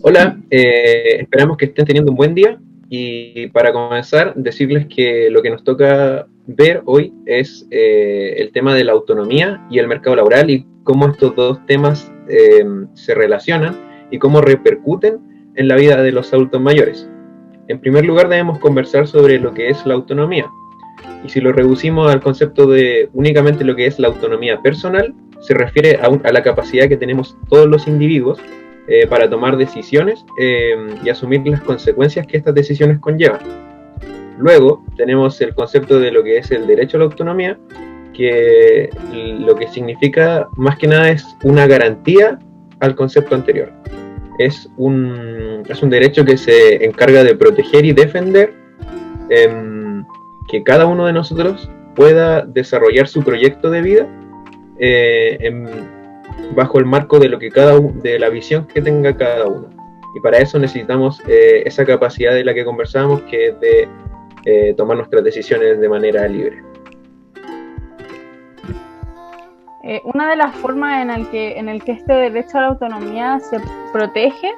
Hola, esperamos que estén teniendo un buen día y para comenzar decirles que lo que nos toca ver hoy es el tema de la autonomía y el mercado laboral y cómo estos dos temas se relacionan y cómo repercuten en la vida de los adultos mayores. En primer lugar debemos conversar sobre lo que es la autonomía y si lo reducimos al concepto de únicamente lo que es la autonomía personal, se refiere a la capacidad que tenemos todos los individuos para tomar decisiones y asumir las consecuencias que estas decisiones conllevan. Luego tenemos el concepto de lo que es el derecho a la autonomía, que lo que significa más que nada es una garantía al concepto anterior. Es un derecho que se encarga de proteger y defender que cada uno de nosotros pueda desarrollar su proyecto de vida bajo el marco de lo que de la visión que tenga cada uno. Y para eso necesitamos esa capacidad de la que conversábamos, que es de tomar nuestras decisiones de manera libre. Una de las formas en el que este derecho a la autonomía se protege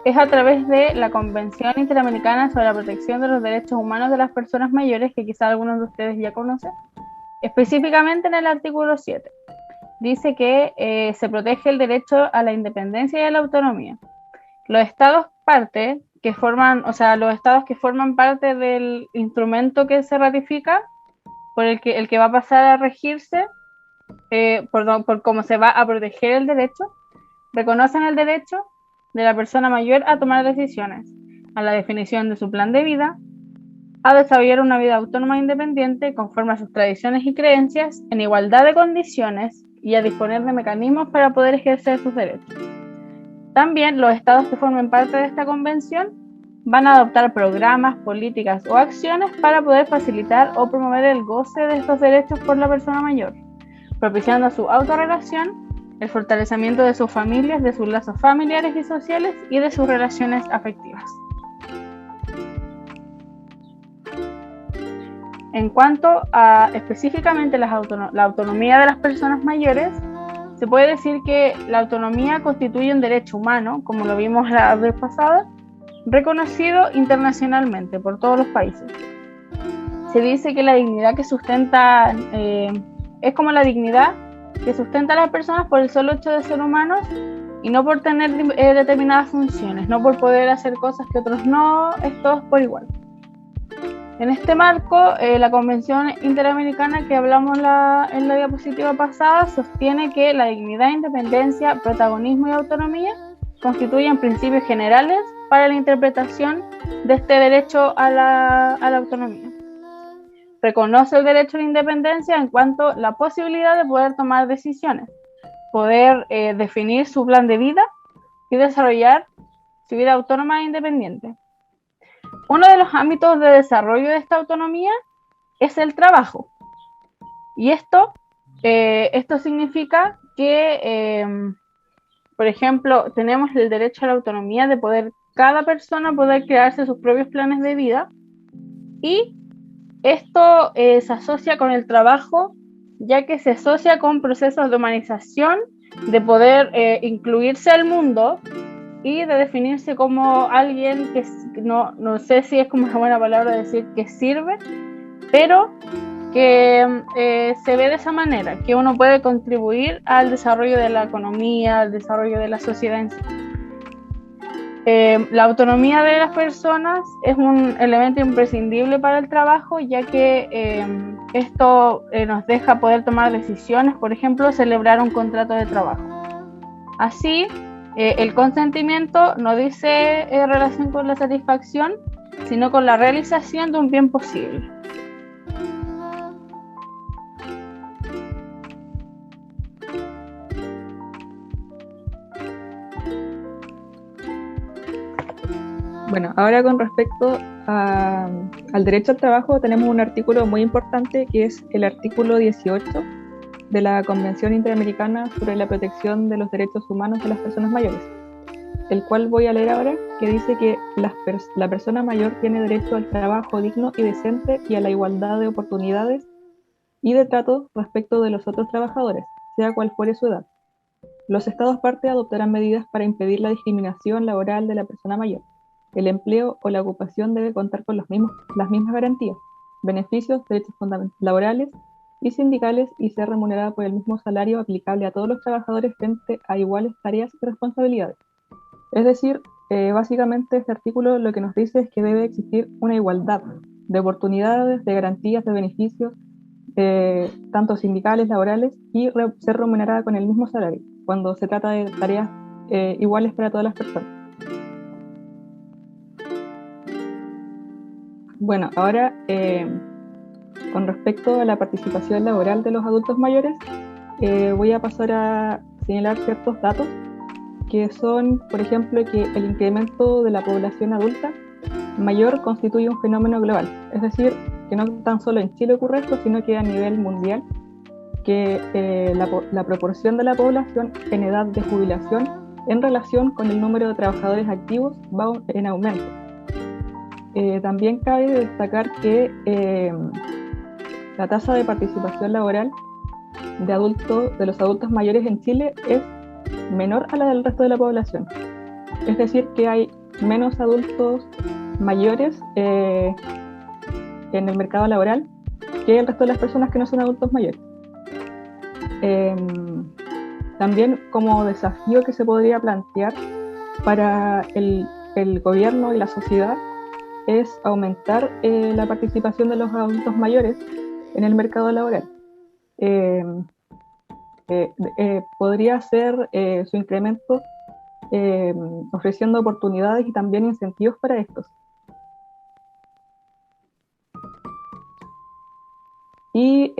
es a través de la Convención Interamericana sobre la Protección de los Derechos Humanos de las Personas Mayores, que quizá algunos de ustedes ya conocen, específicamente en el artículo 7. Dice que se protege el derecho a la independencia y a la autonomía. Los estados los estados que forman parte del instrumento que se ratifica, por el que va a pasar a regirse, por cómo se va a proteger el derecho, reconocen el derecho de la persona mayor a tomar decisiones, a la definición de su plan de vida, a desarrollar una vida autónoma e independiente conforme a sus tradiciones y creencias, en igualdad de condiciones, y a disponer de mecanismos para poder ejercer sus derechos. También los estados que formen parte de esta convención van a adoptar programas, políticas o acciones para poder facilitar o promover el goce de estos derechos por la persona mayor, propiciando su autorrelación, el fortalecimiento de sus familias, de sus lazos familiares y sociales y de sus relaciones afectivas. En cuanto a específicamente la autonomía de las personas mayores, se puede decir que la autonomía constituye un derecho humano, como lo vimos la vez pasada, reconocido internacionalmente por todos los países. Se dice que la dignidad que sustenta es como la dignidad que sustenta a las personas por el solo hecho de ser humanos y no por tener determinadas funciones, no por poder hacer cosas que otros no, es todos por igual. En este marco, la Convención Interamericana que hablamos en la diapositiva pasada sostiene que la dignidad, independencia, protagonismo y autonomía constituyen principios generales para la interpretación de este derecho a la autonomía. Reconoce el derecho a la independencia en cuanto a la posibilidad de poder tomar decisiones, poder definir su plan de vida y desarrollar su vida autónoma e independiente. Uno de los ámbitos de desarrollo de esta autonomía es el trabajo. Y esto significa que, por ejemplo, tenemos el derecho a la autonomía de cada persona poder crearse sus propios planes de vida, y esto se asocia con el trabajo, ya que se asocia con procesos de humanización, de poder incluirse al mundo y de definirse como alguien que no sé si es como una buena palabra decir que sirve, pero que se ve de esa manera, que uno puede contribuir al desarrollo de la economía, al desarrollo de la sociedad en sí. La autonomía de las personas es un elemento imprescindible para el trabajo, ya que esto nos deja poder tomar decisiones, por ejemplo, celebrar un contrato de trabajo. Así, el consentimiento no dice relación con la satisfacción, sino con la realización de un bien posible. Bueno, ahora con respecto al derecho al trabajo tenemos un artículo muy importante que es el artículo 18 de la Convención Interamericana sobre la Protección de los Derechos Humanos de las Personas Mayores, el cual voy a leer ahora, que dice que la persona mayor tiene derecho al trabajo digno y decente y a la igualdad de oportunidades y de trato respecto de los otros trabajadores, sea cual fuere su edad. Los Estados partes adoptarán medidas para impedir la discriminación laboral de la persona mayor. El empleo o la ocupación debe contar con las mismas garantías, beneficios, derechos laborales y sindicales y ser remunerada por el mismo salario aplicable a todos los trabajadores frente a iguales tareas y responsabilidades. Es decir, básicamente este artículo lo que nos dice es que debe existir una igualdad de oportunidades, de garantías, de beneficios, tanto sindicales, laborales, y ser remunerada con el mismo salario, cuando se trata de tareas iguales para todas las personas. Bueno, ahora con respecto a la participación laboral de los adultos mayores, voy a pasar a señalar ciertos datos que son, por ejemplo, que el incremento de la población adulta mayor constituye un fenómeno global, es decir, que no tan solo en Chile ocurre esto, sino que a nivel mundial, que la proporción de la población en edad de jubilación en relación con el número de trabajadores activos va en aumento. También cabe destacar que la tasa de participación laboral de los adultos mayores en Chile es menor a la del resto de la población. Es decir, que hay menos adultos mayores en el mercado laboral que el resto de las personas que no son adultos mayores. También como desafío que se podría plantear para el gobierno y la sociedad es aumentar la participación de los adultos mayores en el mercado laboral. Podría ser su incremento ofreciendo oportunidades y también incentivos para estos. Y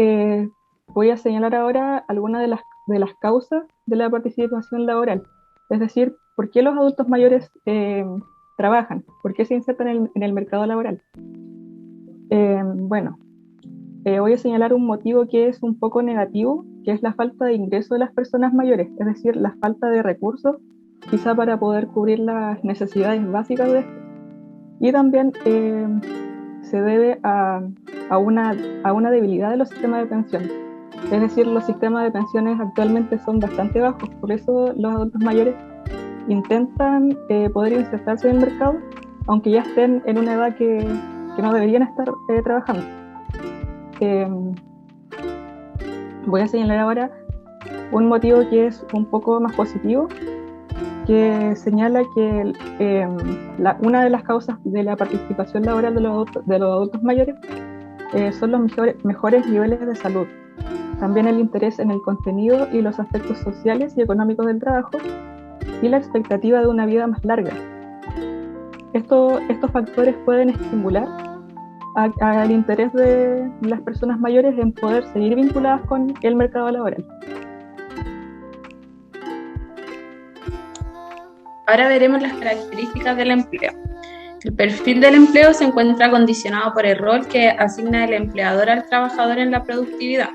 voy a señalar ahora algunas de las causas de la participación laboral. Es decir, ¿por qué los adultos mayores trabajan? ¿Por qué se insertan en el mercado laboral? Voy a señalar un motivo que es un poco negativo, que es la falta de ingreso de las personas mayores, es decir, la falta de recursos, quizá para poder cubrir las necesidades básicas de esto. Y también se debe a una debilidad de los sistemas de pensión. Es decir, los sistemas de pensiones actualmente son bastante bajos, por eso los adultos mayores intentan poder insertarse en el mercado, aunque ya estén en una edad que no deberían estar trabajando. Voy a señalar ahora un motivo que es un poco más positivo, que señala que una de las causas de la participación laboral de los adultos mayores son los mejores niveles de salud. También el interés en el contenido y los aspectos sociales y económicos del trabajo y la expectativa de una vida más larga. Estos factores pueden estimular al interés de las personas mayores en poder seguir vinculadas con el mercado laboral. Ahora veremos las características del empleo. El perfil del empleo se encuentra condicionado por el rol que asigna el empleador al trabajador en la productividad.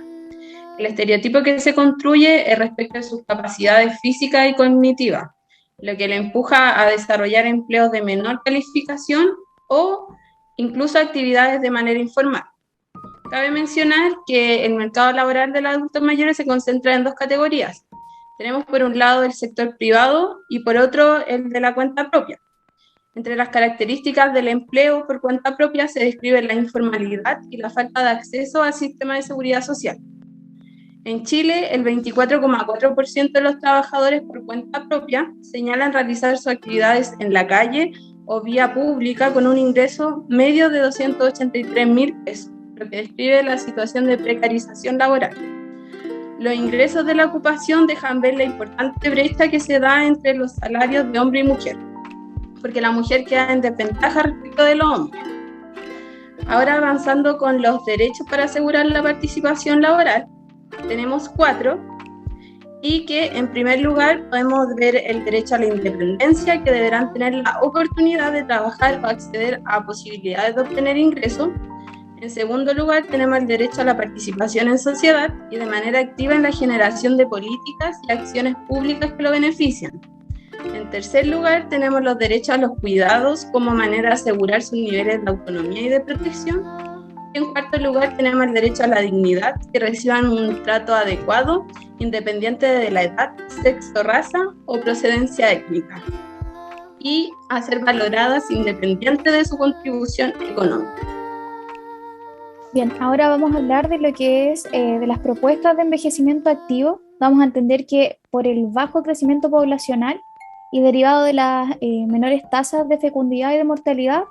El estereotipo que se construye es respecto de sus capacidades físicas y cognitivas, lo que le empuja a desarrollar empleos de menor calificación o incluso actividades de manera informal. Cabe mencionar que el mercado laboral de los adultos mayores se concentra en dos categorías. Tenemos por un lado el sector privado y por otro el de la cuenta propia. Entre las características del empleo por cuenta propia se describe la informalidad y la falta de acceso al sistema de seguridad social. En Chile, el 24,4% de los trabajadores por cuenta propia señalan realizar sus actividades en la calle o vía pública con un ingreso medio de 283.000 pesos, lo que describe la situación de precarización laboral. Los ingresos de la ocupación dejan ver la importante brecha que se da entre los salarios de hombre y mujer, porque la mujer queda en desventaja respecto de los hombres. Ahora avanzando con los derechos para asegurar la participación laboral, tenemos 4, y que en primer lugar podemos ver el derecho a la independencia, que deberán tener la oportunidad de trabajar o acceder a posibilidades de obtener ingresos. En segundo lugar tenemos el derecho a la participación en sociedad y de manera activa en la generación de políticas y acciones públicas que lo benefician. En tercer lugar tenemos los derechos a los cuidados como manera de asegurar sus niveles de autonomía y de protección. Y en cuarto lugar tenemos el derecho a la dignidad, que reciban un trato adecuado, independiente de la edad, sexo, raza o procedencia étnica, y a ser valoradas independiente de su contribución económica. Bien, ahora vamos a hablar de lo que es de las propuestas de envejecimiento activo. Vamos a entender que por el bajo crecimiento poblacional y derivado de las menores tasas de fecundidad y de mortalidad,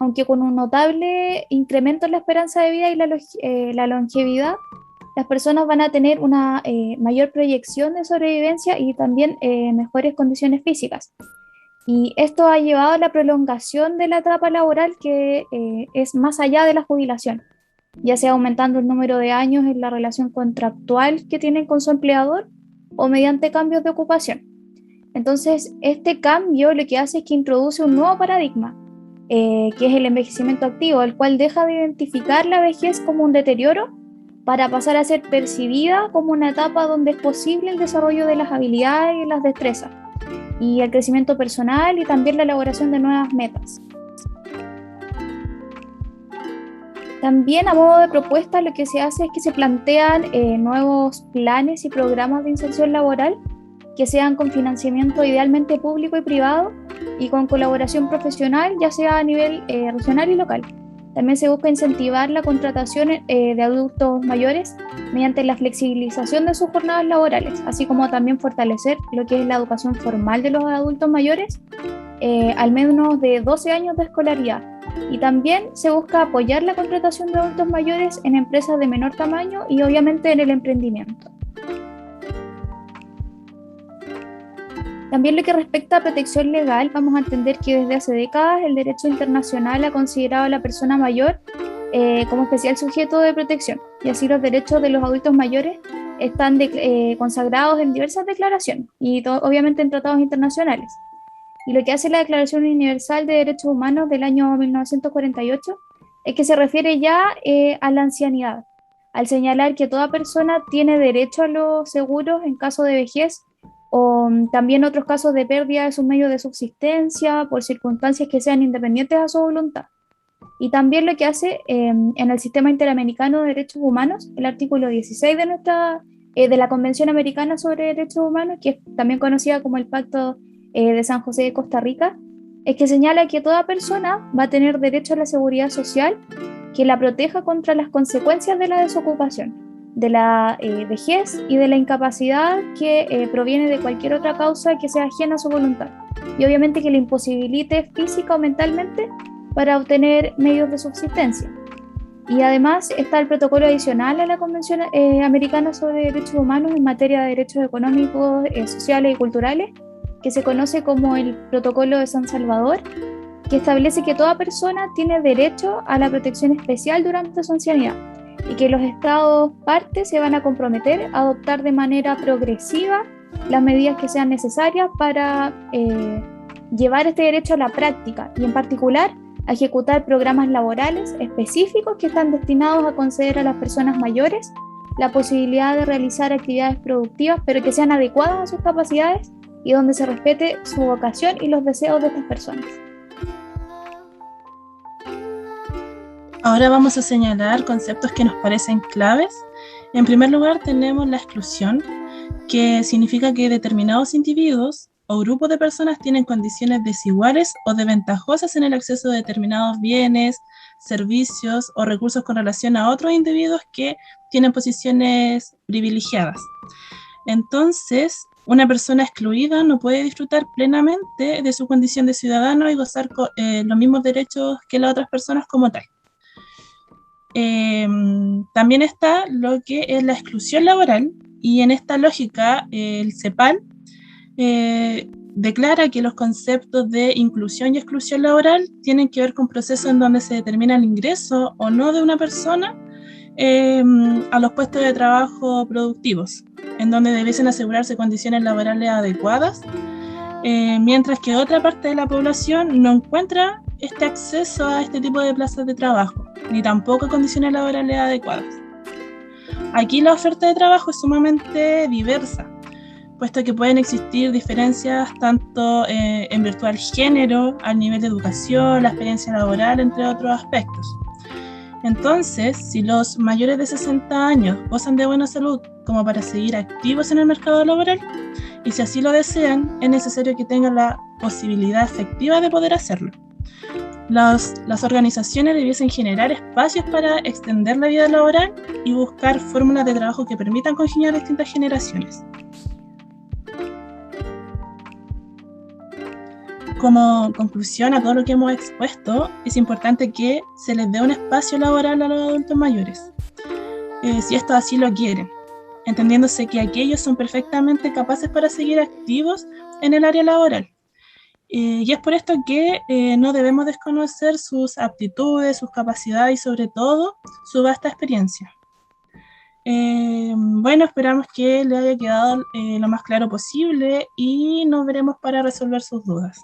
aunque con un notable incremento en la esperanza de vida y la longevidad, las personas van a tener una mayor proyección de sobrevivencia y también mejores condiciones físicas. Y esto ha llevado a la prolongación de la etapa laboral que es más allá de la jubilación, ya sea aumentando el número de años en la relación contractual que tienen con su empleador o mediante cambios de ocupación. Entonces, este cambio lo que hace es que introduce un nuevo paradigma, que es el envejecimiento activo, el cual deja de identificar la vejez como un deterioro para pasar a ser percibida como una etapa donde es posible el desarrollo de las habilidades y las destrezas, y el crecimiento personal y también la elaboración de nuevas metas. También a modo de propuesta lo que se hace es que se plantean nuevos planes y programas de inserción laboral que sean con financiamiento idealmente público y privado y con colaboración profesional, ya sea a nivel regional y local. También se busca incentivar la contratación de adultos mayores mediante la flexibilización de sus jornadas laborales, así como también fortalecer lo que es la educación formal de los adultos mayores, al menos de 12 años de escolaridad. Y también se busca apoyar la contratación de adultos mayores en empresas de menor tamaño y obviamente en el emprendimiento. También lo que respecta a protección legal, vamos a entender que desde hace décadas el derecho internacional ha considerado a la persona mayor como especial sujeto de protección, y así los derechos de los adultos mayores están consagrados en diversas declaraciones y obviamente en tratados internacionales. Y lo que hace la Declaración Universal de Derechos Humanos del año 1948 es que se refiere ya a la ancianidad, al señalar que toda persona tiene derecho a los seguros en caso de vejez o también otros casos de pérdida de sus medios de subsistencia por circunstancias que sean independientes a su voluntad. Y también lo que hace en el Sistema Interamericano de Derechos Humanos, el artículo 16 de la Convención Americana sobre Derechos Humanos, que es también conocida como el Pacto de San José de Costa Rica, es que señala que toda persona va a tener derecho a la seguridad social que la proteja contra las consecuencias de la desocupación, de la vejez y de la incapacidad que proviene de cualquier otra causa que sea ajena a su voluntad, y obviamente que le imposibilite física o mentalmente para obtener medios de subsistencia. Y además está el protocolo adicional a la Convención Americana sobre Derechos Humanos en materia de derechos económicos, sociales y culturales, que se conoce como el Protocolo de San Salvador, que establece que toda persona tiene derecho a la protección especial durante su ancianidad y que los estados partes se van a comprometer a adoptar de manera progresiva las medidas que sean necesarias para llevar este derecho a la práctica y en particular a ejecutar programas laborales específicos que están destinados a conceder a las personas mayores la posibilidad de realizar actividades productivas pero que sean adecuadas a sus capacidades y donde se respete su vocación y los deseos de estas personas. Ahora vamos a señalar conceptos que nos parecen claves. En primer lugar tenemos la exclusión, que significa que determinados individuos o grupos de personas tienen condiciones desiguales o desventajosas en el acceso a determinados bienes, servicios o recursos con relación a otros individuos que tienen posiciones privilegiadas. Entonces, una persona excluida no puede disfrutar plenamente de su condición de ciudadano y gozar los mismos derechos que las otras personas como tal. También está lo que es la exclusión laboral, y en esta lógica el CEPAL declara que los conceptos de inclusión y exclusión laboral tienen que ver con procesos en donde se determina el ingreso o no de una persona a los puestos de trabajo productivos, en donde debiesen asegurarse condiciones laborales adecuadas, mientras que otra parte de la población no encuentra este acceso a este tipo de plazas de trabajo, ni tampoco condiciones laborales adecuadas. Aquí la oferta de trabajo es sumamente diversa, puesto que pueden existir diferencias tanto en virtud al género, al nivel de educación, la experiencia laboral, entre otros aspectos. Entonces, si los mayores de 60 años gozan de buena salud como para seguir activos en el mercado laboral, y si así lo desean, es necesario que tengan la posibilidad efectiva de poder hacerlo. Las organizaciones debiesen generar espacios para extender la vida laboral y buscar fórmulas de trabajo que permitan congeniar distintas generaciones. Como conclusión a todo lo que hemos expuesto, es importante que se les dé un espacio laboral a los adultos mayores, si estos así lo quieren, entendiéndose que aquellos son perfectamente capaces para seguir activos en el área laboral. Y es por esto que no debemos desconocer sus aptitudes, sus capacidades y sobre todo su vasta experiencia. Bueno, esperamos que le haya quedado lo más claro posible y nos veremos para resolver sus dudas.